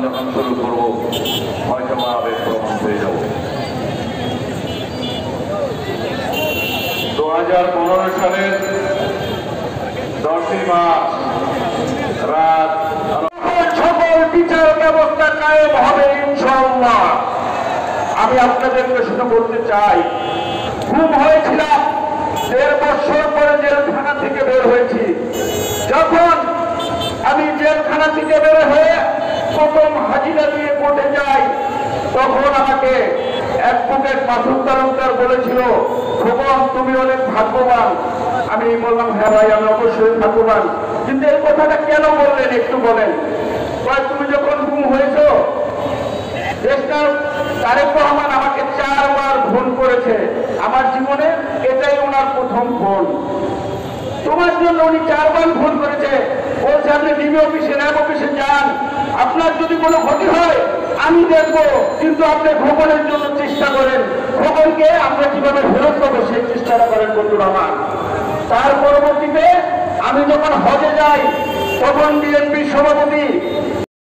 যখন শুরু করবো হয়তো মা আবেগ প্রমাণ হয়ে যাব। 2015 সালের 10ই মার্চ রাত সকল বিচার ব্যবস্থা কায়েম হবে ইনশাআল্লাহ। আমি আপনাদেরকে শুধু বলতে চাই, গুম হয়েছিলাম, 1.5 বছর পরে জেলখানা থেকে বের হয়েছি। যখন আমি জেলখানা থেকে বের হয়ে প্রথম হাজিরা দিয়ে কোর্টে যাই, তখন আমাকে অ্যাডভোকেট মাসুদ তালুকদার বলেছিল, খোকন তুমি অনেক ভাগ্যবান। আমি বললাম হ্যাঁ ভাই, আমি অবশ্যই ভাগ্যবান, কিন্তু এই কথাটা কেন বললেন একটু বলেন। তুমি যখন গুম হয়েছ, দেশটার তারেক রহমান আমাকে 4 বার ফোন করেছে, আমার জীবনে এটাই ওনার প্রথম ফোন। তোমার জন্য উনি 4 বার ফোন করেছে, বলছে আপনি ডিবি অফিসে র্যাব অফিসে যান, আপনার যদি কোনো ক্ষতি হয় আমি দেখব, কিন্তু আপনি খোকনের জন্য চেষ্টা করেন, খোকনকে আমরা কিভাবে ফেরত পাবো সেই চেষ্টাটা করেন বন্ধুরা আমার। তার পরবর্তীতে আমি যখন হজে যাই, তখন বিএনপির সভাপতি